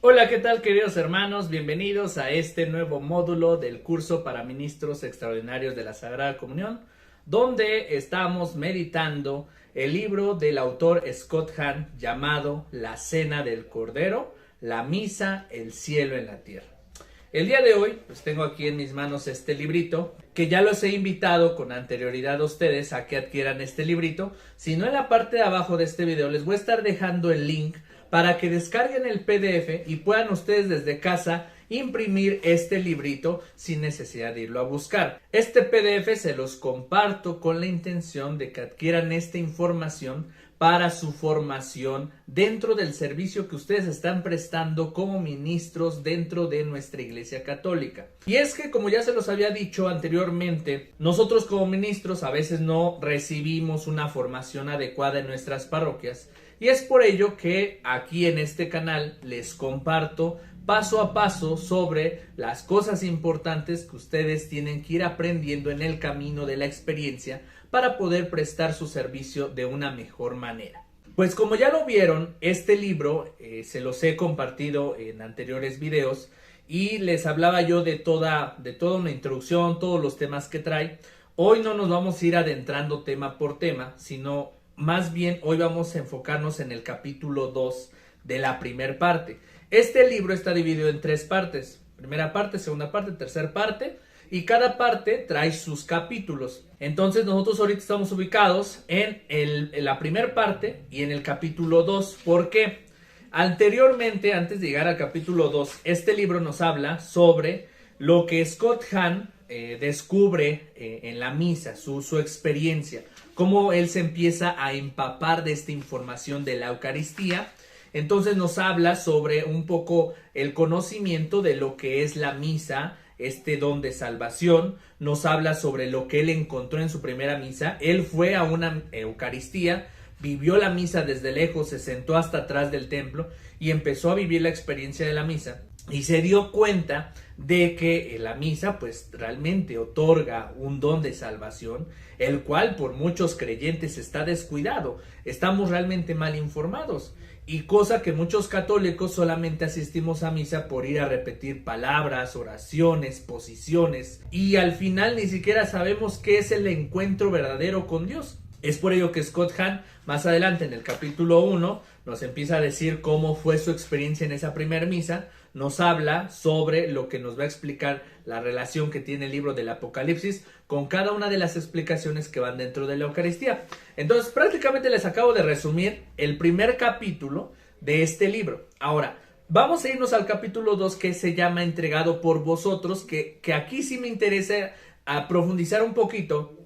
Hola, ¿qué tal, queridos hermanos? Bienvenidos a este nuevo módulo del curso para ministros extraordinarios de la Sagrada Comunión, donde estamos meditando el libro del autor Scott Hahn llamado La Cena del Cordero, la Misa, el Cielo en la Tierra. El día de hoy, pues tengo aquí en mis manos este librito, que ya los he invitado con anterioridad a ustedes a que adquieran este librito. Si no, en la parte de abajo de este video les voy a estar dejando el link para que descarguen el PDF y puedan ustedes desde casa imprimir este librito sin necesidad de irlo a buscar. Este PDF se los comparto con la intención de que adquieran esta información para su formación dentro del servicio que ustedes están prestando como ministros dentro de nuestra Iglesia Católica. Y es que, como ya se los había dicho anteriormente, nosotros como ministros a veces no recibimos una formación adecuada en nuestras parroquias, y es por ello que aquí en este canal les comparto paso a paso sobre las cosas importantes que ustedes tienen que ir aprendiendo en el camino de la experiencia para poder prestar su servicio de una mejor manera. Pues como ya lo vieron, este libro se los he compartido en anteriores videos y les hablaba yo de toda una introducción, todos los temas que trae. Hoy no nos vamos a ir adentrando tema por tema, sino más bien hoy vamos a enfocarnos en el capítulo 2 de la primera parte. Este libro está dividido en 3 partes. Primera parte, segunda parte, tercera parte. Y cada parte trae sus capítulos. Entonces nosotros ahorita estamos ubicados en la primera parte y en el capítulo 2. ¿Por qué? Anteriormente, antes de llegar al capítulo 2, este libro nos habla sobre lo que Scott Hahn descubre en la misa, su experiencia, cómo él se empieza a empapar de esta información de la Eucaristía. Entonces nos habla sobre un poco el conocimiento de lo que es la misa, este don de salvación. Nos habla sobre lo que él encontró en su primera misa. Él fue a una Eucaristía, vivió la misa desde lejos, se sentó hasta atrás del templo y empezó a vivir la experiencia de la misa. Y se dio cuenta de que la misa pues realmente otorga un don de salvación, el cual por muchos creyentes está descuidado. Estamos realmente mal informados. Y cosa que muchos católicos solamente asistimos a misa por ir a repetir palabras, oraciones, posiciones. Y al final ni siquiera sabemos qué es el encuentro verdadero con Dios. Es por ello que Scott Hahn, más adelante en el capítulo 1, nos empieza a decir cómo fue su experiencia en esa primera misa. Nos habla sobre lo que nos va a explicar la relación que tiene el libro del Apocalipsis con cada una de las explicaciones que van dentro de la Eucaristía. Entonces, prácticamente les acabo de resumir el primer capítulo de este libro. Ahora, vamos a irnos al capítulo 2, que se llama Entregado por vosotros, que aquí sí me interesa a profundizar un poquito,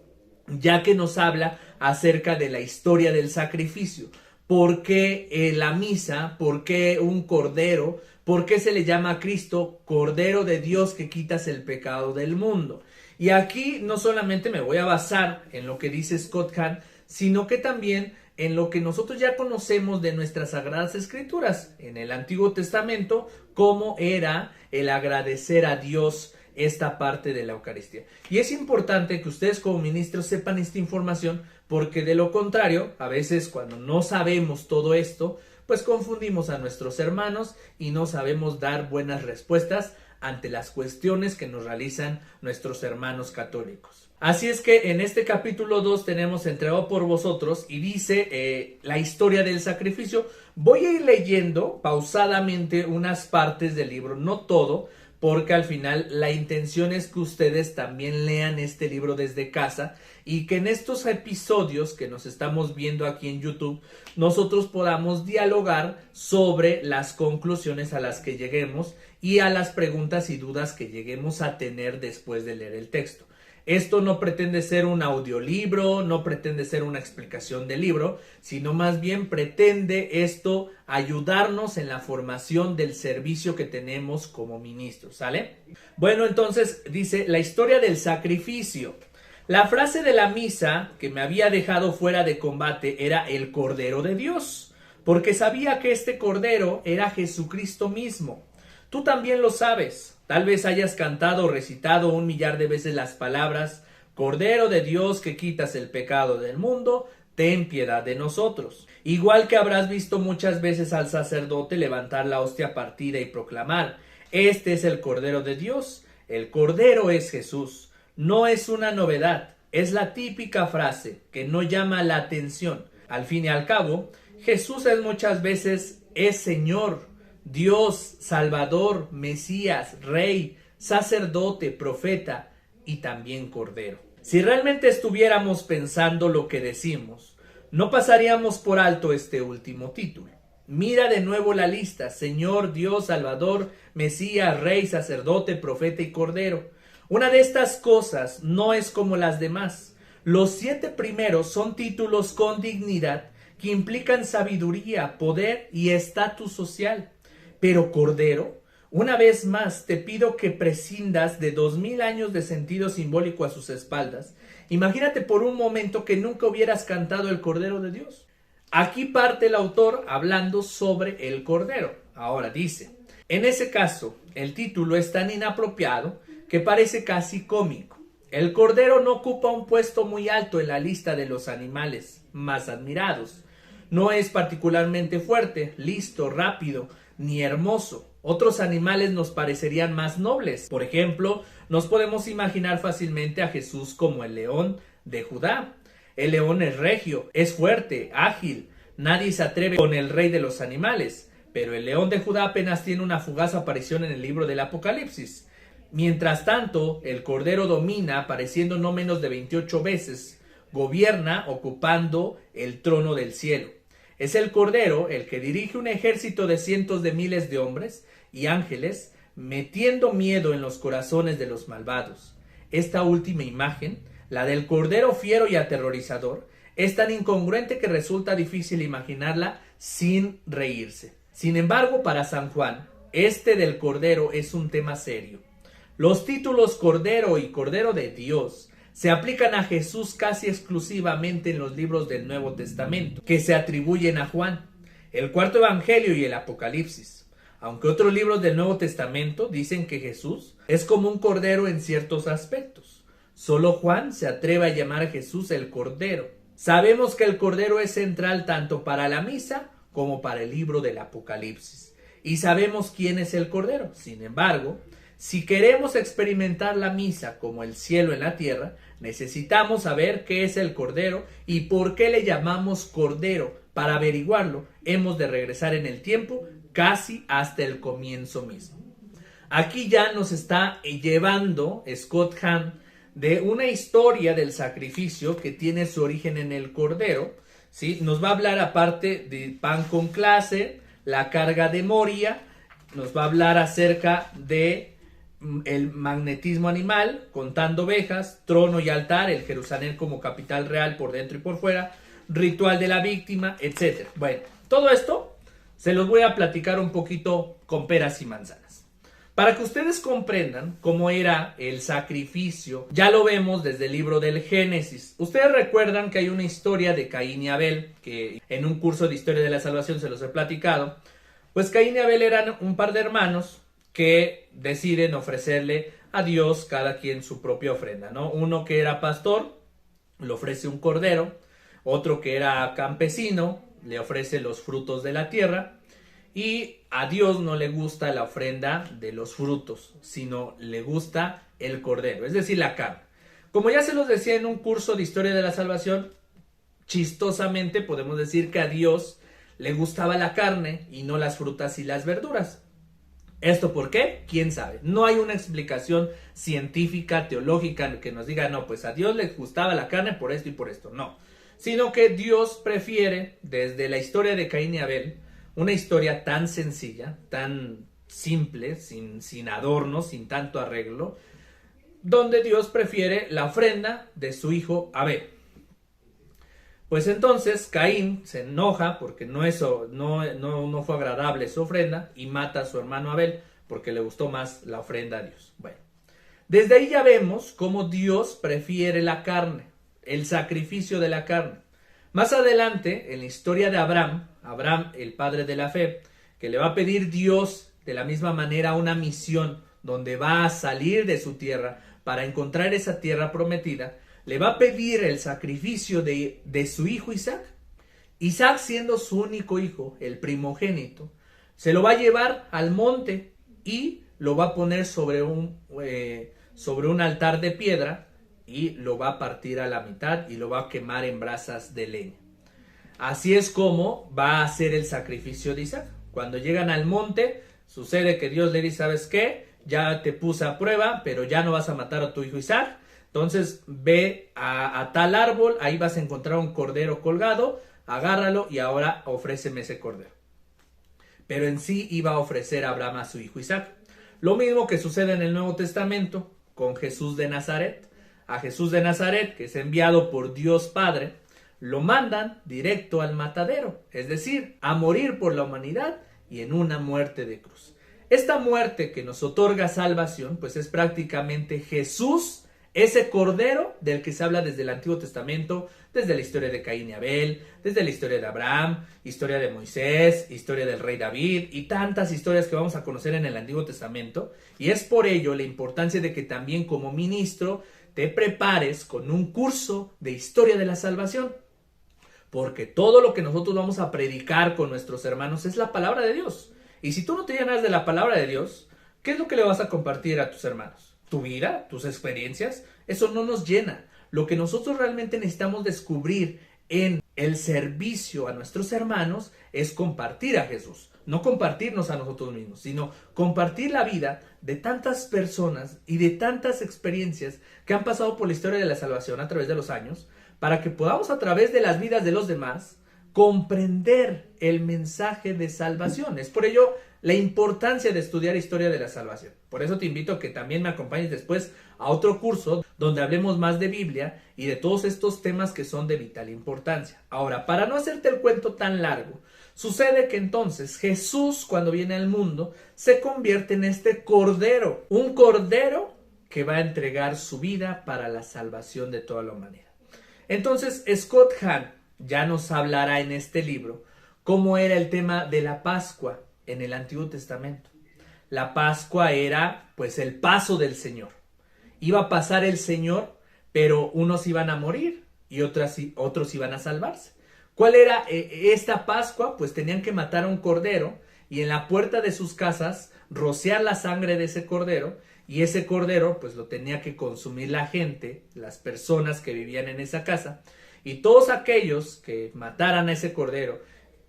ya que nos habla acerca de la historia del sacrificio. ¿Por qué la misa? ¿Por qué un cordero? ¿Por qué se le llama a Cristo Cordero de Dios que quitas el pecado del mundo? Y aquí no solamente me voy a basar en lo que dice Scott Hahn, sino que también en lo que nosotros ya conocemos de nuestras Sagradas Escrituras. En el Antiguo Testamento, cómo era el agradecer a Dios esta parte de la Eucaristía. Y es importante que ustedes como ministros sepan esta información, porque de lo contrario, a veces cuando no sabemos todo esto, pues confundimos a nuestros hermanos y no sabemos dar buenas respuestas ante las cuestiones que nos realizan nuestros hermanos católicos. Así es que en este capítulo 2 tenemos Entregado por vosotros y dice la historia del sacrificio. Voy a ir leyendo pausadamente unas partes del libro, no todo, porque al final la intención es que ustedes también lean este libro desde casa y que en estos episodios que nos estamos viendo aquí en YouTube, nosotros podamos dialogar sobre las conclusiones a las que lleguemos y a las preguntas y dudas que lleguemos a tener después de leer el texto. Esto no pretende ser un audiolibro, no pretende ser una explicación del libro, sino más bien pretende esto ayudarnos en la formación del servicio que tenemos como ministros, ¿sale? Bueno, entonces dice la historia del sacrificio. La frase de la misa que me había dejado fuera de combate era el Cordero de Dios, porque sabía que este Cordero era Jesucristo mismo. Tú también lo sabes. Tal vez hayas cantado o recitado 1 millar de veces las palabras Cordero de Dios que quitas el pecado del mundo, ten piedad de nosotros. Igual que habrás visto muchas veces al sacerdote levantar la hostia partida y proclamar, este es el Cordero de Dios. El Cordero es Jesús. No es una novedad, es la típica frase que no llama la atención. Al fin y al cabo, Jesús muchas veces es Señor, Dios, Salvador, Mesías, Rey, sacerdote, profeta y también Cordero. Si realmente estuviéramos pensando lo que decimos, no pasaríamos por alto este último título. Mira de nuevo la lista: Señor, Dios, Salvador, Mesías, Rey, sacerdote, profeta y Cordero. Una de estas cosas no es como las demás. Los 7 primeros son títulos con dignidad que implican sabiduría, poder y estatus social. Pero Cordero, una vez más te pido que prescindas de 2000 años de sentido simbólico a sus espaldas. Imagínate por un momento que nunca hubieras cantado el Cordero de Dios. Aquí parte el autor hablando sobre el Cordero. Ahora dice, en ese caso, el título es tan inapropiado que parece casi cómico. El Cordero no ocupa un puesto muy alto en la lista de los animales más admirados. No es particularmente fuerte, listo, rápido, ni hermoso. Otros animales nos parecerían más nobles. Por ejemplo, nos podemos imaginar fácilmente a Jesús como el león de Judá. El león es regio, es fuerte, ágil. Nadie se atreve con el rey de los animales. Pero el león de Judá apenas tiene una fugaz aparición en el libro del Apocalipsis. Mientras tanto, el Cordero domina, apareciendo no menos de 28 veces. Gobierna ocupando el trono del cielo. Es el Cordero el que dirige un ejército de cientos de miles de hombres y ángeles, metiendo miedo en los corazones de los malvados. Esta última imagen, la del Cordero fiero y aterrorizador, es tan incongruente que resulta difícil imaginarla sin reírse. Sin embargo, para San Juan, este del Cordero es un tema serio. Los títulos Cordero y Cordero de Dios se aplican a Jesús casi exclusivamente en los libros del Nuevo Testamento, que se atribuyen a Juan, el cuarto Evangelio y el Apocalipsis. Aunque otros libros del Nuevo Testamento dicen que Jesús es como un cordero en ciertos aspectos. Solo Juan se atreve a llamar a Jesús el Cordero. Sabemos que el Cordero es central tanto para la misa como para el libro del Apocalipsis. Y sabemos quién es el Cordero. Sin embargo, si queremos experimentar la misa como el cielo en la tierra, necesitamos saber qué es el Cordero y por qué le llamamos Cordero. Para averiguarlo, hemos de regresar en el tiempo casi hasta el comienzo mismo. Aquí ya nos está llevando Scott Hahn de una historia del sacrificio que tiene su origen en el Cordero, ¿sí? Nos va a hablar aparte de pan con clase, la carga de Moria, nos va a hablar acerca de el magnetismo animal, contando ovejas, trono y altar, el Jerusalén como capital real por dentro y por fuera, ritual de la víctima, etc. Bueno, todo esto se los voy a platicar un poquito con peras y manzanas. Para que ustedes comprendan cómo era el sacrificio, ya lo vemos desde el libro del Génesis. Ustedes recuerdan que hay una historia de Caín y Abel, que en un curso de historia de la salvación se los he platicado. Pues Caín y Abel eran un par de hermanos que deciden ofrecerle a Dios cada quien su propia ofrenda, ¿no? Uno que era pastor le ofrece un cordero, otro que era campesino le ofrece los frutos de la tierra, y a Dios no le gusta la ofrenda de los frutos, sino le gusta el cordero, es decir, la carne. Como ya se los decía en un curso de historia de la salvación, chistosamente podemos decir que a Dios le gustaba la carne y no las frutas y las verduras. ¿Esto por qué? ¿Quién sabe? No hay una explicación científica, teológica que nos diga, no, pues a Dios le gustaba la carne por esto y por esto. No, sino que Dios prefiere, desde la historia de Caín y Abel, una historia tan sencilla, tan simple, sin adornos, sin tanto arreglo, donde Dios prefiere la ofrenda de su hijo Abel. Pues entonces Caín se enoja porque no fue agradable su ofrenda y mata a su hermano Abel porque le gustó más la ofrenda a Dios. Bueno, desde ahí ya vemos cómo Dios prefiere la carne, el sacrificio de la carne. Más adelante, en la historia de Abraham, el padre de la fe, que le va a pedir Dios de la misma manera una misión donde va a salir de su tierra para encontrar esa tierra prometida, le va a pedir el sacrificio de su hijo Isaac. Isaac, siendo su único hijo, el primogénito, se lo va a llevar al monte y lo va a poner sobre un altar de piedra y lo va a partir a la mitad y lo va a quemar en brasas de leña. Así es como va a hacer el sacrificio de Isaac. Cuando llegan al monte, sucede que Dios le dice, ¿sabes qué? Ya te puse a prueba, pero ya no vas a matar a tu hijo Isaac. Entonces ve a tal árbol, ahí vas a encontrar un cordero colgado, agárralo y ahora ofréceme ese cordero. Pero en sí iba a ofrecer a Abraham a su hijo Isaac. Lo mismo que sucede en el Nuevo Testamento con Jesús de Nazaret. A Jesús de Nazaret, que es enviado por Dios Padre, lo mandan directo al matadero, es decir, a morir por la humanidad y en una muerte de cruz. Esta muerte que nos otorga salvación, pues es prácticamente Jesús, ese cordero del que se habla desde el Antiguo Testamento, desde la historia de Caín y Abel, desde la historia de Abraham, historia de Moisés, historia del rey David y tantas historias que vamos a conocer en el Antiguo Testamento. Y es por ello la importancia de que también como ministro te prepares con un curso de historia de la salvación. Porque todo lo que nosotros vamos a predicar con nuestros hermanos es la palabra de Dios. Y si tú no te llenas de la palabra de Dios, ¿qué es lo que le vas a compartir a tus hermanos? ¿Tu vida? ¿Tus experiencias? Eso no nos llena. Lo que nosotros realmente necesitamos descubrir en el servicio a nuestros hermanos es compartir a Jesús. No compartirnos a nosotros mismos, sino compartir la vida de tantas personas y de tantas experiencias que han pasado por la historia de la salvación a través de los años, para que podamos a través de las vidas de los demás comprender el mensaje de salvación. Es por ello la importancia de estudiar historia de la salvación. Por eso te invito a que también me acompañes después a otro curso donde hablemos más de Biblia y de todos estos temas que son de vital importancia. Ahora, para no hacerte el cuento tan largo, sucede que entonces Jesús, cuando viene al mundo, se convierte en este cordero, un cordero que va a entregar su vida para la salvación de toda la humanidad. Entonces, Scott Hahn ya nos hablará en este libro cómo era el tema de la Pascua en el Antiguo Testamento. La Pascua era pues el paso del Señor. Iba a pasar el Señor, pero unos iban a morir y otros iban a salvarse. ¿Cuál era esta Pascua? Pues tenían que matar a un cordero y en la puerta de sus casas rociar la sangre de ese cordero, y ese cordero pues lo tenía que consumir la gente, las personas que vivían en esa casa, y todos aquellos que mataran a ese cordero,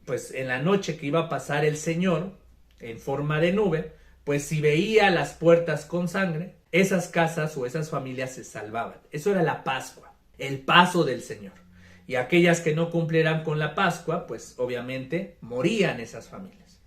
pues en la noche que iba a pasar el Señor en forma de nube, pues si veía las puertas con sangre, esas casas o esas familias se salvaban. Eso era la Pascua, el paso del Señor. Y aquellas que no cumplieran con la Pascua, pues obviamente morían esas familias.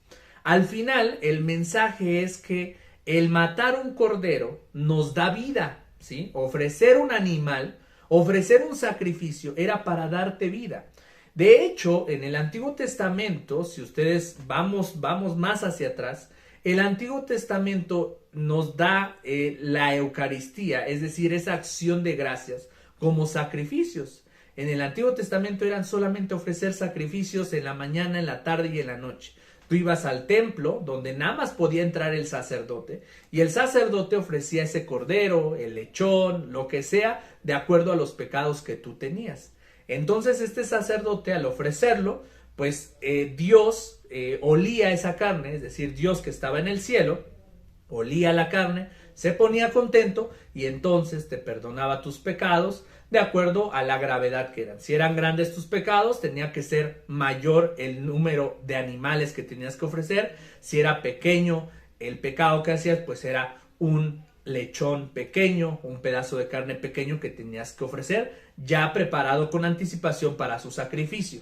Al final, el mensaje es que el matar un cordero nos da vida, ¿sí? Ofrecer un animal, ofrecer un sacrificio era para darte vida. De hecho, en el Antiguo Testamento, si ustedes vamos más hacia atrás, el Antiguo Testamento nos da la Eucaristía, es decir, esa acción de gracias como sacrificios. En el Antiguo Testamento eran solamente ofrecer sacrificios en la mañana, en la tarde y en la noche. Tú ibas al templo, donde nada más podía entrar el sacerdote, y el sacerdote ofrecía ese cordero, el lechón, lo que sea, de acuerdo a los pecados que tú tenías. Entonces este sacerdote, al ofrecerlo, pues Dios olía esa carne, es decir, Dios que estaba en el cielo, olía la carne, se ponía contento y entonces te perdonaba tus pecados de acuerdo a la gravedad que eran. Si eran grandes tus pecados, tenía que ser mayor el número de animales que tenías que ofrecer. Si era pequeño el pecado que hacías, pues era un lechón pequeño, un pedazo de carne pequeño que tenías que ofrecer, ya preparado con anticipación para su sacrificio.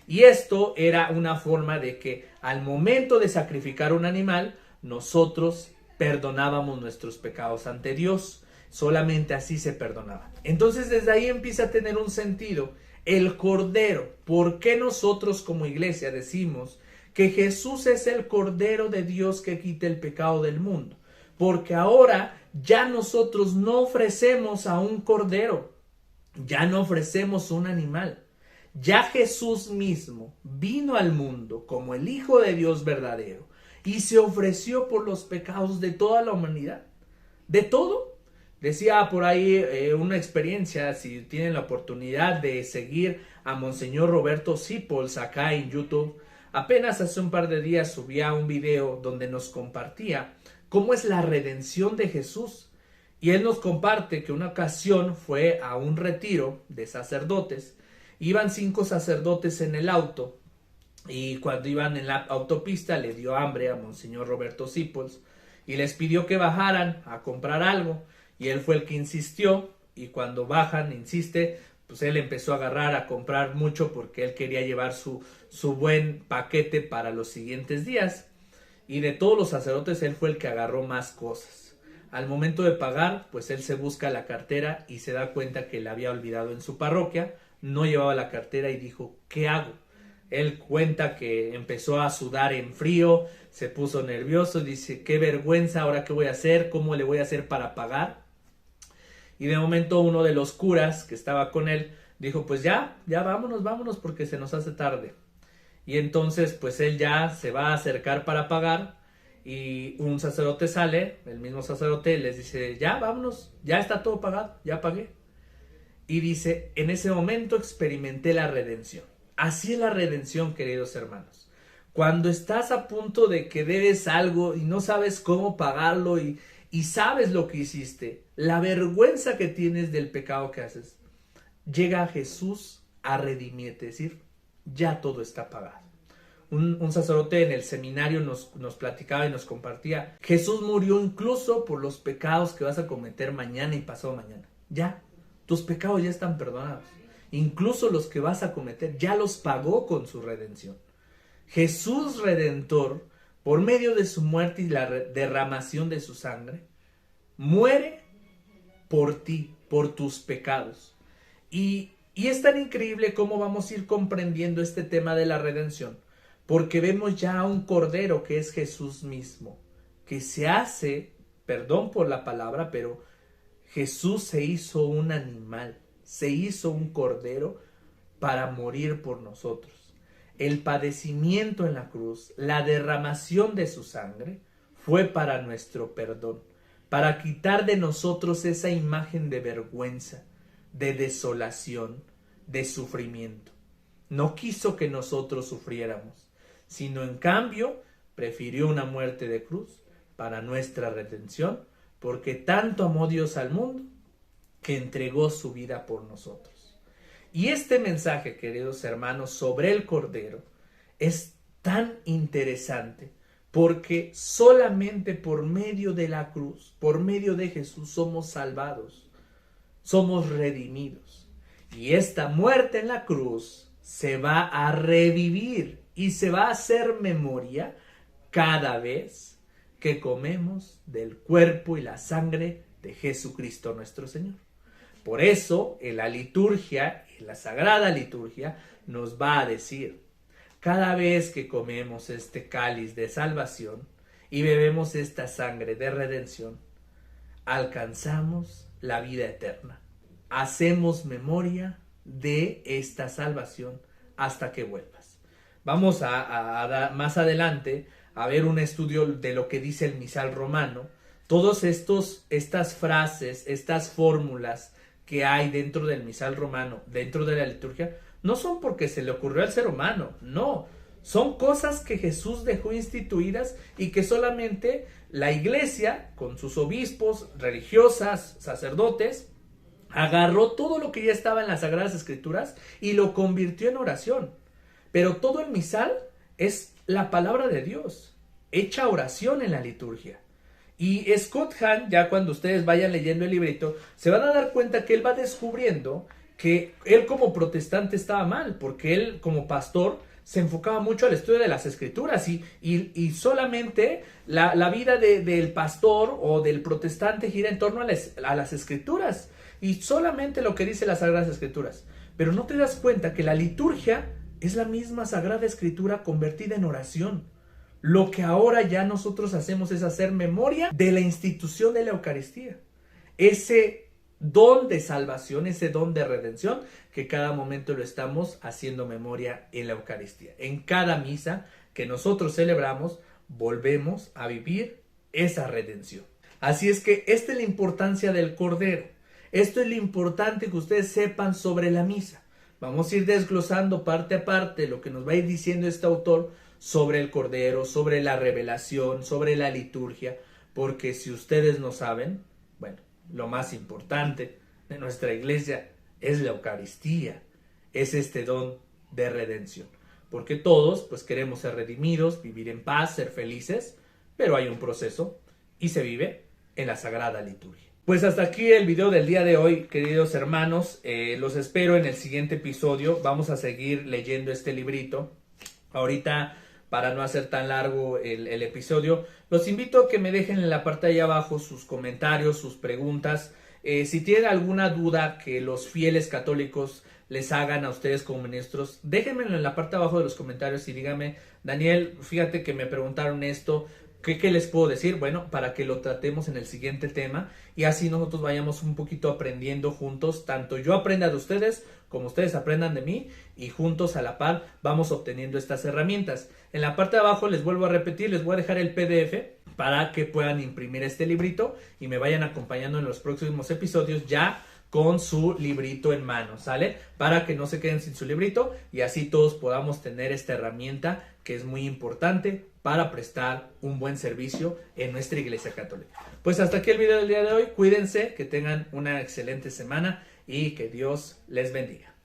Y esto era una forma de que al momento de sacrificar un animal, nosotros perdonábamos nuestros pecados ante Dios. Solamente así se perdonaban. Entonces desde ahí empieza a tener un sentido el cordero. ¿Por qué nosotros como iglesia decimos que Jesús es el cordero de Dios que quita el pecado del mundo? Porque ahora ya nosotros no ofrecemos a un cordero, ya no ofrecemos un animal. Ya Jesús mismo vino al mundo como el Hijo de Dios verdadero y se ofreció por los pecados de toda la humanidad. De todo. Decía por ahí una experiencia, si tienen la oportunidad de seguir a Monseñor Roberto Sipols acá en YouTube, apenas hace un par de días subía un video donde nos compartía cómo es la redención de Jesús. Y él nos comparte que una ocasión fue a un retiro de sacerdotes. Iban 5 sacerdotes en el auto y cuando iban en la autopista le dio hambre a Monseñor Roberto Sipols y les pidió que bajaran a comprar algo. Y él fue el que insistió, y cuando bajan, insiste, pues él empezó a agarrar, a comprar mucho porque él quería llevar su buen paquete para los siguientes días. Y de todos los sacerdotes, él fue el que agarró más cosas. Al momento de pagar, pues él se busca la cartera y se da cuenta que la había olvidado en su parroquia, no llevaba la cartera y dijo, ¿qué hago? Él cuenta que empezó a sudar en frío, se puso nervioso, dice, qué vergüenza, ahora qué voy a hacer, cómo le voy a hacer para pagar. Y de momento uno de los curas que estaba con él dijo, pues ya vámonos porque se nos hace tarde. Y entonces pues él ya se va a acercar para pagar y un sacerdote sale, el mismo sacerdote les dice, ya vámonos, ya está todo pagado, ya pagué. Y dice, en ese momento experimenté la redención. Así es la redención, queridos hermanos. Cuando estás a punto de que debes algo y no sabes cómo pagarlo y sabes lo que hiciste, la vergüenza que tienes del pecado que haces, llega Jesús a redimirte, es decir, ya todo está pagado. Un sacerdote en el seminario nos platicaba y nos compartía, Jesús murió incluso por los pecados que vas a cometer mañana y pasado mañana. Ya, tus pecados ya están perdonados. Incluso los que vas a cometer, ya los pagó con su redención. Jesús Redentor, por medio de su muerte y la derramación de su sangre, muere por ti, por tus pecados. Y es tan increíble cómo vamos a ir comprendiendo este tema de la redención, porque vemos ya a un cordero que es Jesús mismo, que se hace, perdón por la palabra, pero Jesús se hizo un animal, se hizo un cordero para morir por nosotros. El padecimiento en la cruz, la derramación de su sangre, fue para nuestro perdón, para quitar de nosotros esa imagen de vergüenza, de desolación, de sufrimiento. No quiso que nosotros sufriéramos, sino en cambio prefirió una muerte de cruz para nuestra redención, porque tanto amó Dios al mundo que entregó su vida por nosotros. Y este mensaje, queridos hermanos, sobre el Cordero es tan interesante porque solamente por medio de la cruz, por medio de Jesús, somos salvados, somos redimidos. Y esta muerte en la cruz se va a revivir y se va a hacer memoria cada vez que comemos del cuerpo y la sangre de Jesucristo nuestro Señor. Por eso, en la liturgia, en la Sagrada Liturgia, nos va a decir, cada vez que comemos este cáliz de salvación y bebemos esta sangre de redención, alcanzamos la vida eterna. Hacemos memoria de esta salvación hasta que vuelvas. Vamos a más adelante a ver un estudio de lo que dice el misal romano. Todas estas frases, estas fórmulas que hay dentro del misal romano, dentro de la liturgia, no son porque se le ocurrió al ser humano, no. Son cosas que Jesús dejó instituidas y que solamente la iglesia, con sus obispos, religiosas, sacerdotes, agarró todo lo que ya estaba en las Sagradas Escrituras y lo convirtió en oración. Pero todo el misal es la palabra de Dios, hecha oración en la liturgia. Y Scott Hahn, ya cuando ustedes vayan leyendo el librito, se van a dar cuenta que él va descubriendo que él como protestante estaba mal, porque él como pastor se enfocaba mucho al estudio de las escrituras y solamente la vida del pastor o del protestante gira en torno a las escrituras y solamente lo que dice las Sagradas Escrituras. Pero no te das cuenta que la liturgia es la misma Sagrada Escritura convertida en oración. Lo que ahora ya nosotros hacemos es hacer memoria de la institución de la Eucaristía. Ese don de salvación, ese don de redención, que cada momento lo estamos haciendo memoria en la Eucaristía. En cada misa que nosotros celebramos, volvemos a vivir esa redención. Así es que esta es la importancia del Cordero. Esto es lo importante que ustedes sepan sobre la misa. Vamos a ir desglosando parte a parte lo que nos va a ir diciendo este autor sobre el Cordero, sobre la revelación, sobre la liturgia, porque si ustedes no saben, bueno, lo más importante de nuestra iglesia es la Eucaristía, es este don de redención, porque todos pues queremos ser redimidos, vivir en paz, ser felices, pero hay un proceso y se vive en la Sagrada Liturgia. Pues hasta aquí el video del día de hoy, queridos hermanos. Los espero en el siguiente episodio. Vamos a seguir leyendo este librito. Ahorita, para no hacer tan largo el episodio, los invito a que me dejen en la parte de ahí abajo sus comentarios, sus preguntas. Si tienen alguna duda que los fieles católicos les hagan a ustedes como ministros, déjenmelo en la parte de abajo de los comentarios y díganme: Daniel, fíjate que me preguntaron esto, ¿qué les puedo decir? Bueno, para que lo tratemos en el siguiente tema y así nosotros vayamos un poquito aprendiendo juntos, tanto yo aprenda de ustedes como ustedes aprendan de mí, y juntos a la par vamos obteniendo estas herramientas. En la parte de abajo les vuelvo a repetir, les voy a dejar el PDF para que puedan imprimir este librito y me vayan acompañando en los próximos episodios ya con su librito en mano, ¿sale? Para que no se queden sin su librito y así todos podamos tener esta herramienta que es muy importante para prestar un buen servicio en nuestra Iglesia Católica. Pues hasta aquí el video del día de hoy. Cuídense, que tengan una excelente semana y que Dios les bendiga.